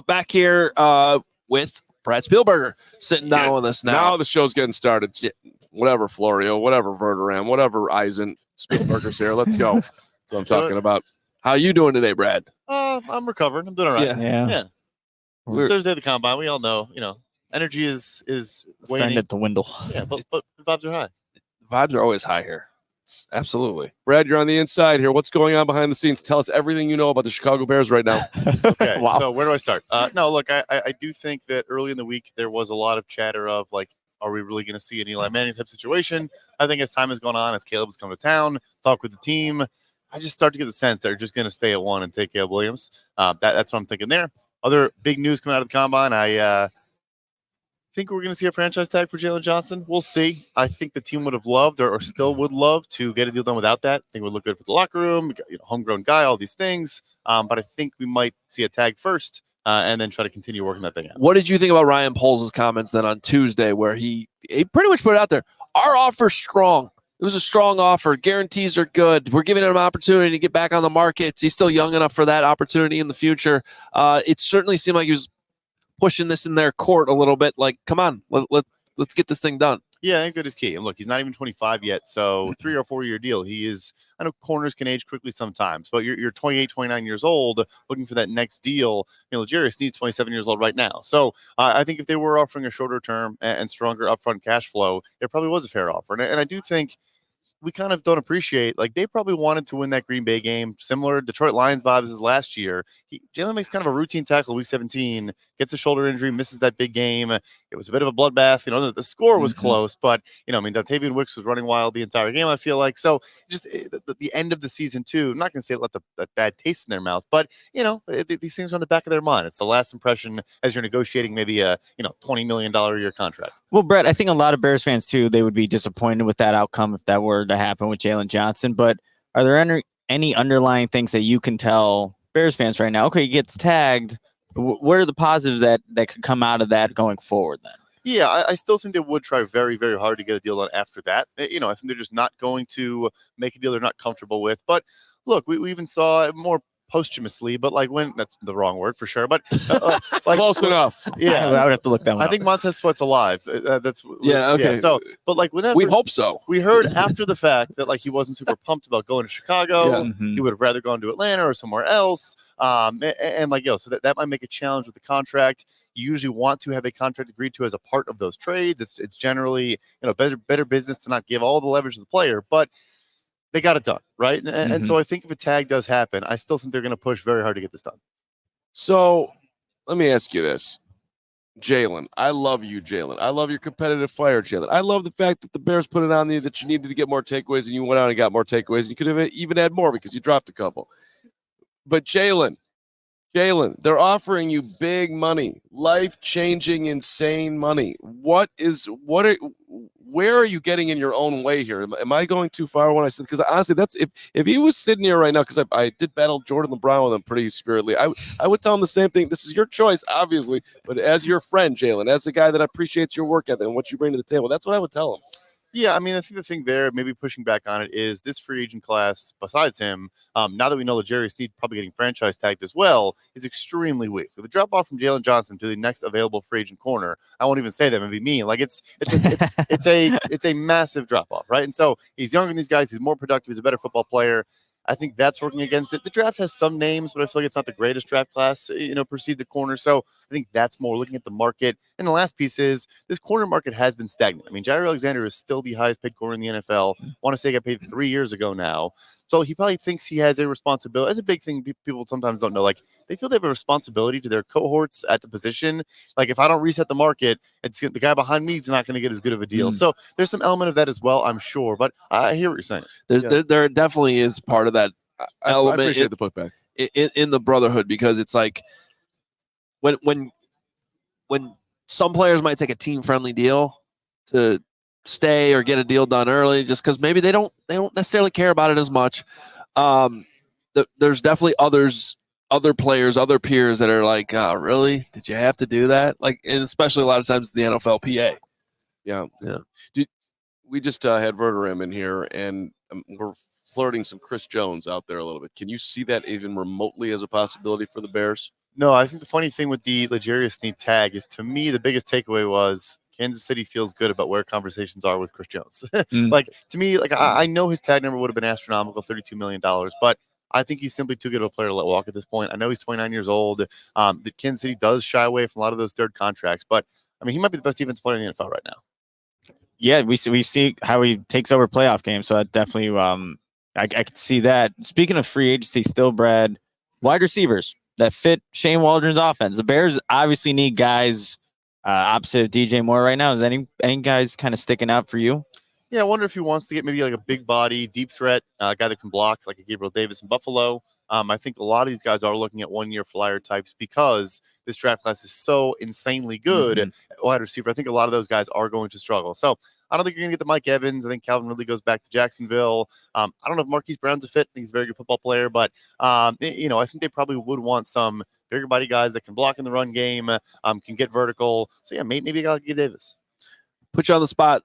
Back here with Brad Spielberger sitting down with us now. Now the show's getting started. Yeah. Whatever, Florio, whatever, Verderam, whatever, Eisen, Spielberger's here. Let's go. That's what I'm talking about. How you doing today, Brad? I'm recovering. I'm doing all right. Yeah. It's Thursday at the combine. We all know, energy is waning. Starting to dwindle. Yeah, but vibes are high. Vibes are always high here. Absolutely. Brad, you're on the inside here. What's going on behind the scenes? Tell us everything you know about the Chicago Bears right now. Okay, Wow. So where do I start? No, look, I do think that early in the week there was a lot of chatter of, like, are we really going to see an Eli Manning type situation? I think as time has gone on, as Caleb has come to town, talk with the team, I just start to get the sense they're just going to stay at one and take Caleb Williams. That's what I'm thinking there. Other big news coming out of the combine, I think we're going to see a franchise tag for Jaylon Johnson. We'll see. I think the team would have loved or still would love to get a deal done without that. I think it would look good for the locker room, homegrown guy, all these things. But I think we might see a tag first and then try to continue working that thing out. What did you think about Ryan Poles' comments then on Tuesday where he pretty much put it out there? Our offer's strong. It was a strong offer. Guarantees are good. We're giving him an opportunity to get back on the market. He's still young enough for that opportunity in the future. It certainly seemed like he was pushing this in their court a little bit. Like, come on, let's get this thing done. Yeah, I think that is key. And look, he's not even 25 yet, so 3 or 4 year deal. He is. I know corners can age quickly sometimes, but you're 28, 29 years old, looking for that next deal. L'Jarius needs 27 years old right now. So I think if they were offering a shorter term and stronger upfront cash flow, it probably was a fair offer. And I do think we kind of don't appreciate, like, they probably wanted to win that Green Bay game. Similar Detroit Lions vibes as last year. Jaylen makes kind of a routine tackle week 17, gets a shoulder injury, misses that big game. It was a bit of a bloodbath. The score was close, but, Dontavian Wicks was running wild the entire game, I feel like. So just the end of the season, too. I'm not going to say let that bad taste in their mouth, but, these things are on the back of their mind. It's the last impression as you're negotiating maybe a, $20 million a year contract. Well, Brett, I think a lot of Bears fans, too, they would be disappointed with that outcome if that were to happen with Jaylon Johnson. But are there any underlying things that you can tell Bears fans right now? Okay, he gets tagged. What are the positives that could come out of that going forward then? Yeah, I still think they would try very, very hard to get a deal done after that. I think they're just not going to make a deal they're not comfortable with. But look, we even saw more posthumously, but that's the wrong word for sure, but close enough. Yeah, I would have to look that one I think Montez Sweat's alive. That's okay. Yeah, so, but when we hope so. We heard after the fact that he wasn't super pumped about going to Chicago. Yeah. He would have rather gone to Atlanta or somewhere else. So that might make a challenge with the contract. You usually want to have a contract agreed to as a part of those trades. It's generally better business to not give all the leverage to the player, but they got it done, right? And so I think if a tag does happen, I still think they're going to push very hard to get this done. So let me ask you this. Jaylen, I love you, Jaylen. I love your competitive fire, Jaylen. I love the fact that the Bears put it on you that you needed to get more takeaways, and you went out and got more takeaways, and you could have even had more because you dropped a couple. But Jaylen, they're offering you big money, life-changing, insane money. Where are you getting in your own way here? Am I going too far when I said? Because honestly, that's if he was sitting here right now, because I did battle Jordan LeBron with him pretty spiritedly, I would tell him the same thing. This is your choice, obviously, but as your friend, Jaylen, as a guy that appreciates your work ethic and what you bring to the table, that's what I would tell him. Yeah, I mean, I think the thing there, maybe pushing back on it, is this free agent class, besides him, now that we know L'Jarius Sneed probably getting franchise tagged as well, is extremely weak. The drop off from Jaylon Johnson to the next available free agent corner, I won't even say that, maybe mean. It's a massive drop off, right? And so he's younger than these guys. He's more productive. He's a better football player. I think that's working against it. The draft has some names, but I feel like it's not the greatest draft class, precede the corner. So I think that's more looking at the market. And the last piece is this corner market has been stagnant. I mean, Jair Alexander is still the highest paid corner in the NFL. I want to say he got paid 3 years ago now. So he probably thinks he has a responsibility. That's a big thing people sometimes don't know. They feel they have a responsibility to their cohorts at the position. If I don't reset the market, the guy behind me is not going to get as good of a deal. So there's some element of that as well, I'm sure. But I hear what you're saying. There definitely is part of that element. I appreciate the putback in the brotherhood, because it's like when some players might take a team-friendly deal to stay or get a deal done early just because maybe they don't necessarily care about it as much. There's definitely other players, other peers that are like, oh, really? Did you have to do that? And especially a lot of times the NFLPA. Yeah. We just had Verderam in here, and we're flirting some Chris Jones out there a little bit. Can you see that even remotely as a possibility for the Bears? No, I think the funny thing with the L'Jarius Sneed tag is, to me, the biggest takeaway was Kansas City feels good about where conversations are with Chris Jones. Like, to me, like I know his tag number would have been astronomical, $32 million, but I think he's simply too good of a player to let walk at this point. I know he's 29 years old. The Kansas City does shy away from a lot of those third contracts, but I mean, he might be the best defensive player in the NFL right now. Yeah, we see how he takes over playoff games. So that definitely, I could see that. Speaking of free agency, still, Brad, wide receivers that fit Shane Waldron's offense. The Bears obviously need guys opposite of DJ Moore right now. Is any guys kind of sticking out for you? Yeah, I wonder if he wants to get maybe like a big body, deep threat guy that can block, like a Gabriel Davis in Buffalo. I think a lot of these guys are looking at one-year flyer types because this draft class is so insanely good at wide receiver. I think a lot of those guys are going to struggle. So I don't think you're going to get the Mike Evans. I think Calvin Ridley goes back to Jacksonville. I don't know if Marquise Brown's a fit. I think he's a very good football player, but I think they probably would want some bigger body guys that can block in the run game, can get vertical. So yeah, maybe a guy like Davis. Put you on the spot.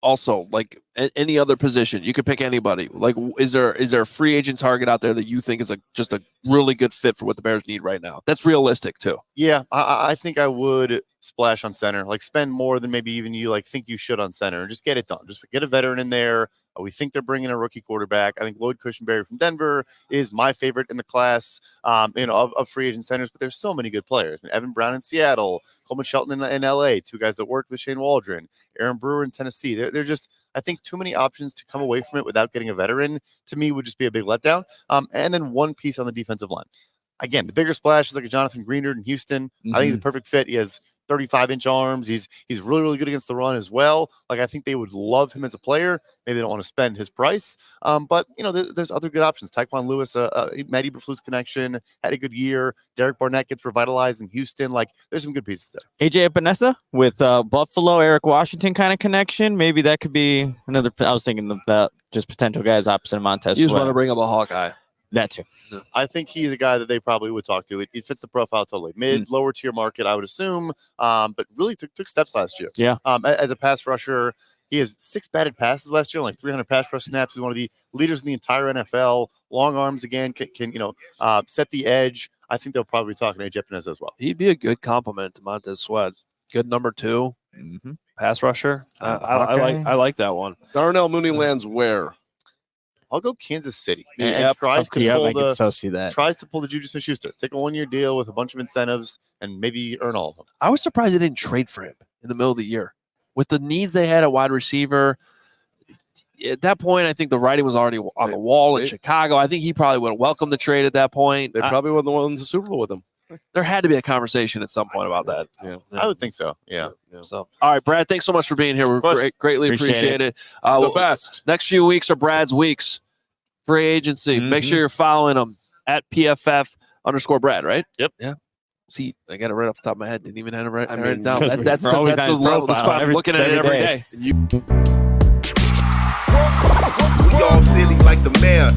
Also, like any other position, you could pick anybody. Like, is there a free agent target out there that you think is just a really good fit for what the Bears need right now? That's realistic too. Yeah, I think I would splash on center. Like, spend more than maybe even you think you should on center, and just get it done. Just get a veteran in there. We think they're bringing a rookie quarterback. I think Lloyd Cushenberry from Denver is my favorite in the class, of free agent centers. But there's so many good players. Evan Brown in Seattle, Coleman Shelton in LA, two guys that worked with Shane Waldron, Aaron Brewer in Tennessee. They're just, I think, too many options to come away from it without getting a veteran. To me, would just be a big letdown. And then one piece on the defensive line. Again, the bigger splash is like a Jonathan Greenard in Houston. I think he's a perfect fit. He has 35-inch arms. He's really, really good against the run as well. Like, I think they would love him as a player. Maybe they don't want to spend his price. But, there's other good options. Tyquan Lewis, Matt Eberflus connection, had a good year. Derek Barnett gets revitalized in Houston. Like, there's some good pieces there. AJ Epinesa with Buffalo, Eric Washington kind of connection. Maybe that could be another. I was thinking of that, just potential guys opposite of Montez. You just want to bring up a Hawkeye. That too. I think he's a guy that they probably would talk to. It fits the profile totally. Lower tier market, I would assume, but really took steps last year. Yeah. As a pass rusher, he has 6 batted passes last year, like 300 pass rush snaps. He's one of the leaders in the entire NFL. Long arms again, can set the edge. I think they'll probably be talking to AJ Epinesa as well. He'd be a good compliment to Montez Sweat. Good number 2 pass rusher. I like that one. Darnell Mooney lands where? I'll go Kansas City. Yeah, Tries to pull the Juju Smith-Schuster. Take a 1-year deal with a bunch of incentives and maybe earn all of them. I was surprised they didn't trade for him in the middle of the year. With the needs they had at wide receiver, at that point, I think the writing was already on the wall in Chicago. I think he probably would have welcomed the trade at that point. They probably wouldn't have won the Super Bowl with him. There had to be a conversation at some point about that. Yeah. I would think so. Yeah. So, all right, Brad, thanks so much for being here. We greatly appreciate it. The best. Next few weeks are Brad's weeks. Free agency. Make sure you're following them at PFF_Brad, right? Yep. Yeah. See, I got it right off the top of my head. Didn't even have it right down. That's the spot. I'm looking at it every day. We all silly like the mayor.